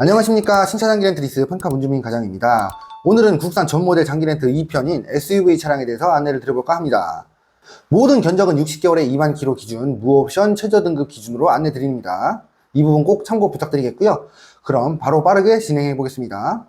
안녕하십니까. 신차장기 렌트리스 펀카 문주민 과장입니다. 오늘은 국산 전 모델 장기 렌트 2편인 SUV 차량에 대해서 안내를 드려볼까 합니다. 모든 견적은 60개월에 2만 킬로 기준, 무옵션 최저 등급 기준으로 안내 드립니다. 이 부분 꼭 참고 부탁드리겠고요. 그럼 바로 빠르게 진행해 보겠습니다.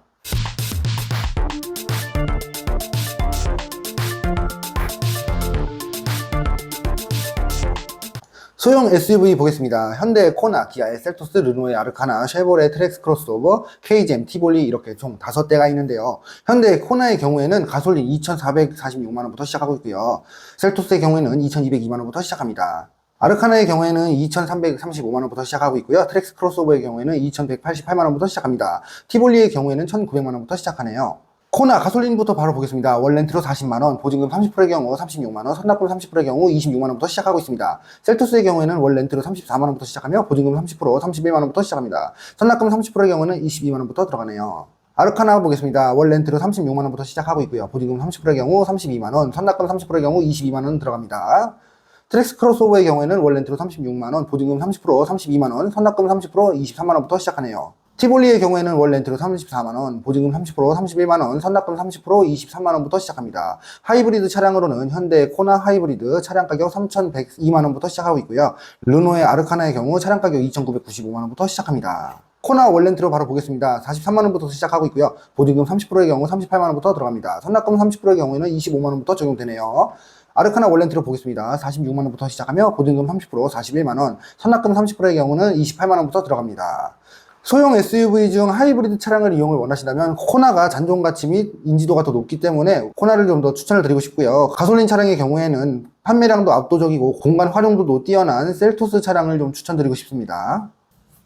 소형 SUV 보겠습니다. 현대의 코나, 기아의 셀토스, 르노의 아르카나, 쉐보레 트랙스 크로스오버, KGM, 티볼리 이렇게 총 5대가 있는데요. 현대 코나의 경우에는 가솔린 2,446만원부터 시작하고 있고요. 셀토스의 경우에는 2,202만원부터 시작합니다. 아르카나의 경우에는 2,335만원부터 시작하고 있고요. 트랙스 크로스오버의 경우에는 2,188만원부터 시작합니다. 티볼리의 경우에는 1,900만원부터 시작하네요. 코나 가솔린부터 바로 보겠습니다. 월 렌트로 40만원, 보증금 30%의 경우 36만원, 선납금 30%의 경우 26만원부터 시작하고 있습니다. 셀토스의 경우에는 월 렌트로 34만원부터 시작하며 보증금 30%, 31만원부터 시작합니다. 선납금 30%의 경우는 22만원부터 들어가네요. 아르카나 보겠습니다. 월 렌트로 36만원부터 시작하고 있고요. 보증금 30%의 경우 32만원, 선납금 30%의 경우 22만원 들어갑니다. 트랙스 크로스오버의 경우에는 월 렌트로 36만원, 보증금 30%, 32만원, 선납금 30%, 23만원부터 시작하네요. 티볼리의 경우에는 월 렌트로 34만원, 보증금 30%, 31만원, 선납금 30%, 23만원부터 시작합니다. 하이브리드 차량으로는 현대 코나 하이브리드 차량 가격 3,102만원부터 시작하고 있고요. 르노의 아르카나의 경우 차량 가격 2,995만원부터 시작합니다. 코나 월 렌트로 바로 보겠습니다. 43만원부터 시작하고 있고요. 보증금 30%의 경우 38만원부터 들어갑니다. 선납금 30%의 경우에는 25만원부터 적용되네요. 아르카나 월 렌트로 보겠습니다. 46만원부터 시작하며 보증금 30%, 41만원, 선납금 30%의 경우는 28만원부터 들어갑니다. 소형 SUV 중 하이브리드 차량을 이용을 원하신다면 코나가 잔존가치 및 인지도가 더 높기 때문에 코나를 좀 더 추천을 드리고 싶고요. 가솔린 차량의 경우에는 판매량도 압도적이고 공간 활용도도 뛰어난 셀토스 차량을 좀 추천드리고 싶습니다.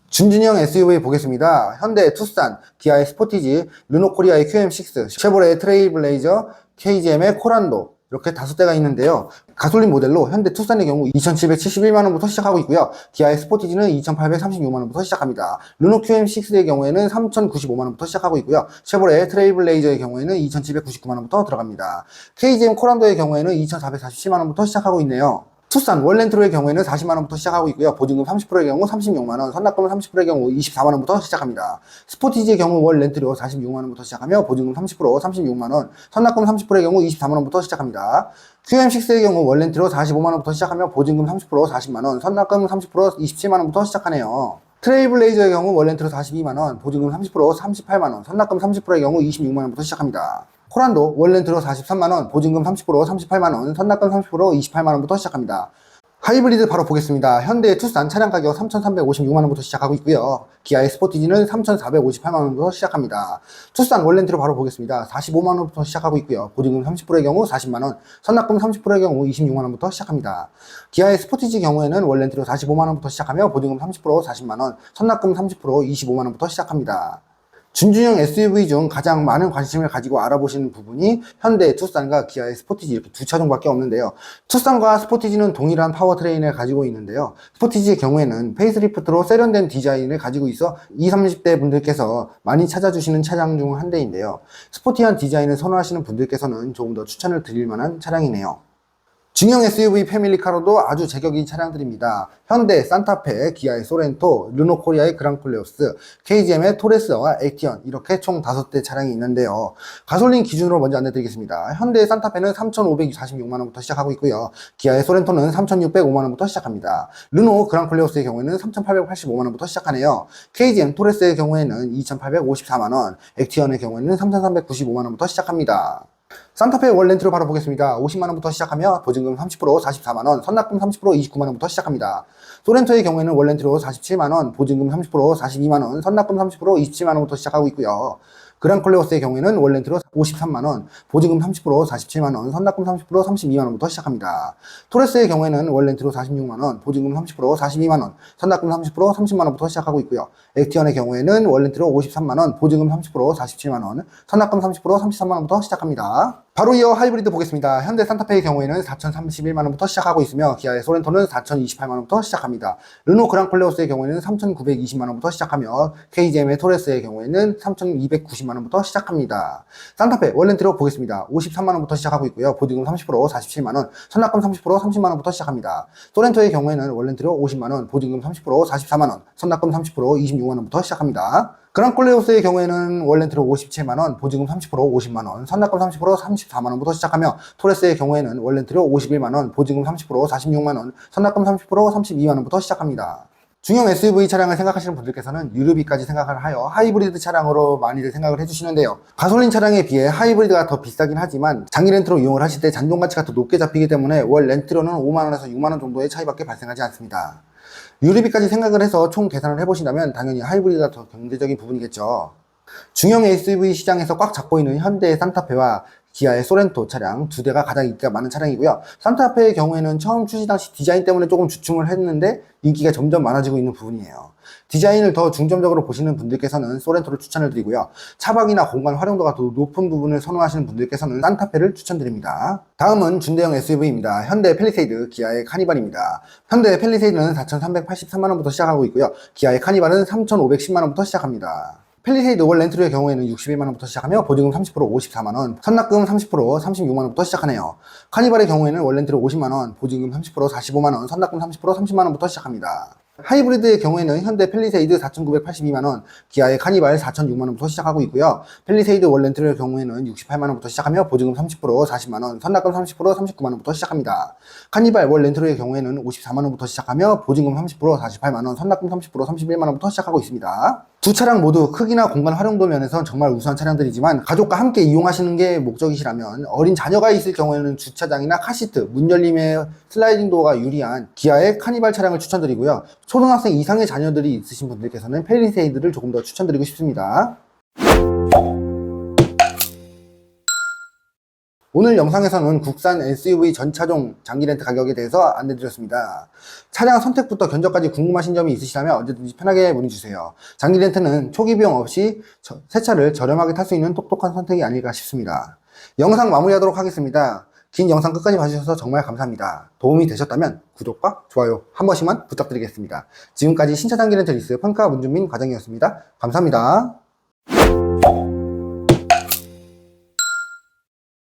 준준형 SUV 보겠습니다. 현대 투싼, 기아의 스포티지, 르노코리아의 QM6, 쉐보레의 트레일블레이저, KGM의 코란도 이렇게 5대가 있는데요. 가솔린 모델로 현대 투싼의 경우 2,771만원부터 시작하고 있고요. 기아의 스포티지는 2,836만원부터 시작합니다. 르노 QM6의 경우에는 3,095만원부터 시작하고 있고요. 쉐보레 트레일블레이저의 경우에는 2,799만원부터 들어갑니다. KGM 코란도의 경우에는 2,447만원부터 시작하고 있네요. 투싼 월 렌트로의 경우에는 40만원부터 시작하고 있고요. 보증금 30%의 경우 36만원, 선납금 30%의 경우 24만원부터 시작합니다. 스포티지의 경우 월 렌트로 46만원부터 시작하며 보증금 30%, 36만원, 선납금 30%의 경우 24만원부터 시작합니다. QM6의 경우 월 렌트로 45만원부터 시작하며 보증금 30%, 40만원, 선납금 30%, 27만원부터 시작하네요. 트레일블레이저의 경우 월 렌트로 42만원, 보증금 30%, 38만원, 선납금 30%의 경우 26만원부터 시작합니다. 코란도 월 렌트로 43만원, 보증금 30%, 38만원, 선납금 30%, 28만원부터 시작합니다. 하이브리드 바로 보겠습니다. 현대의 투싼 차량 가격 3,356만원부터 시작하고 있고요. 기아의 스포티지는 3,458만원부터 시작합니다. 투싼 월 렌트로 바로 보겠습니다. 45만원부터 시작하고 있고요. 보증금 30%의 경우 40만원, 선납금 30%의 경우 26만원부터 시작합니다. 기아의 스포티지 경우에는 월 렌트로 45만원부터 시작하며 보증금 30%, 40만원, 선납금 30%, 25만원부터 시작합니다. 준준형 SUV 중 가장 많은 관심을 가지고 알아보시는 부분이 현대 투싼과 기아의 스포티지 이렇게 두 차종밖에 없는데요. 투싼과 스포티지는 동일한 파워트레인을 가지고 있는데요. 스포티지의 경우에는 페이스리프트로 세련된 디자인을 가지고 있어 20, 30대 분들께서 많이 찾아주시는 차량 중 한 대인데요. 스포티한 디자인을 선호하시는 분들께서는 조금 더 추천을 드릴 만한 차량이네요. 중형 SUV 패밀리카로도 아주 제격인 차량들입니다. 현대 산타페, 기아의 소렌토, 르노코리아의 그랑콜레오스, KGM의 토레스와 액티언 이렇게 총 5대 차량이 있는데요. 가솔린 기준으로 먼저 안내드리겠습니다. 현대 산타페는 3,546만원부터 시작하고 있고요. 기아의 소렌토는 3,605만원부터 시작합니다. 르노 그랑콜레오스의 경우에는 3,885만원부터 시작하네요. KGM 토레스의 경우에는 2,854만원, 액티언의 경우에는 3,395만원부터 시작합니다. 산타페 월 렌트로 바로 보겠습니다. 50만원부터 시작하며 보증금 30%, 44만원, 선납금 30%, 29만원부터 시작합니다. 소렌토의 경우에는 월 렌트로 47만원, 보증금 30%, 42만원, 선납금 30%, 27만원부터 시작하고 있고요. 그랑콜레오스의 경우에는 월 렌트로 53만원, 보증금 30%, 47만원, 선납금 30%, 32만원부터 시작합니다. 토레스의 경우에는 월 렌트로 46만원, 보증금 30%, 42만원, 선납금 30%, 30만원부터 시작하고 있고요. 액티언의 경우에는 월 렌트로 53만원, 보증금 30%, 47만원, 선납금 30%, 33만원부터 시작합니다. 바로 이어 하이브리드 보겠습니다. 현대 산타페의 경우에는 4,031만원부터 시작하고 있으며 기아의 소렌토는 4,028만원부터 시작합니다. 르노 그랑콜레오스의 경우에는 3,920만원부터 시작하며 KGM의 토레스의 경우에는 3,290만원부터 시작합니다. 산타페 월렌트로 보겠습니다. 53만원부터 시작하고 있고요. 보증금 30%, 47만원, 선납금 30%, 30만원부터 시작합니다. 소렌토의 경우에는 월렌트로 50만원, 보증금 30%, 44만원, 선납금 30%, 26만원부터 시작합니다. 그랑콜레오스의 경우에는 월 렌트로 57만원, 보증금 30% 50만원, 선납금 30% 34만원부터 시작하며, 토레스의 경우에는 월 렌트로 51만원, 보증금 30% 46만원, 선납금 30% 32만원부터 시작합니다. 중형 SUV 차량을 생각하시는 분들께서는 유류비까지 생각을 하여 하이브리드 차량으로 많이들 생각을 해주시는데요. 가솔린 차량에 비해 하이브리드가 더 비싸긴 하지만 장기 렌트로 이용을 하실 때 잔존 가치가 더 높게 잡히기 때문에 월 렌트로는 5만원에서 6만원 정도의 차이밖에 발생하지 않습니다. 유류비까지 생각을 해서 총 계산을 해보신다면 당연히 하이브리드가 더 경제적인 부분이겠죠. 중형 SUV 시장에서 꽉 잡고 있는 현대의 산타페와 기아의 소렌토 차량 두 대가 가장 인기가 많은 차량이고요. 산타페의 경우에는 처음 출시 당시 디자인 때문에 조금 주춤을 했는데 인기가 점점 많아지고 있는 부분이에요. 디자인을 더 중점적으로 보시는 분들께서는 소렌토를 추천을 드리고요. 차박이나 공간 활용도가 더 높은 부분을 선호하시는 분들께서는 산타페를 추천드립니다. 다음은 준대형 SUV입니다. 현대 팰리세이드, 기아의 카니발입니다. 현대 팰리세이드는 4,383만원부터 시작하고 있고요. 기아의 카니발은 3,510만원부터 시작합니다. 팰리세이드 월 렌트로의 경우에는 61만원부터 시작하며 보증금 30% 54만원, 선납금 30% 36만원부터 시작하네요. 카니발의 경우에는 월 렌트로 50만원, 보증금 30% 45만원, 선납금 30% 30만원부터 시작합니다. 하이브리드의 경우에는 현대 팰리세이드 4,982만원, 기아의 카니발 4,006만원부터 시작하고 있고요. 팰리세이드 월 렌트로의 경우에는 68만원부터 시작하며 보증금 30% 40만원, 선납금 30% 39만원부터 시작합니다. 카니발 월 렌트로의 경우에는 54만원부터 시작하며 보증금 30% 48만원, 선납금 30% 31만원부터 시작하고 있습니다. 두 차량 모두 크기나 공간 활용도 면에서 정말 우수한 차량들이지만 가족과 함께 이용하시는 게 목적이시라면 어린 자녀가 있을 경우에는 주차장이나 카시트, 문 열림의 슬라이딩 도어가 유리한 기아의 카니발 차량을 추천드리고요. 초등학생 이상의 자녀들이 있으신 분들께서는 팰리세이드를 조금 더 추천드리고 싶습니다. 오늘 영상에서는 국산 SUV 전차종 장기 렌트 가격에 대해서 안내드렸습니다. 차량 선택부터 견적까지 궁금하신 점이 있으시다면 언제든지 편하게 문의주세요. 장기 렌트는 초기 비용 없이 새 차를 저렴하게 탈 수 있는 똑똑한 선택이 아닐까 싶습니다. 영상 마무리하도록 하겠습니다. 긴 영상 끝까지 봐주셔서 정말 감사합니다. 도움이 되셨다면 구독과 좋아요 한 번씩만 부탁드리겠습니다. 지금까지 신차 장기 렌트 리스 평가 문준민 과장이었습니다. 감사합니다.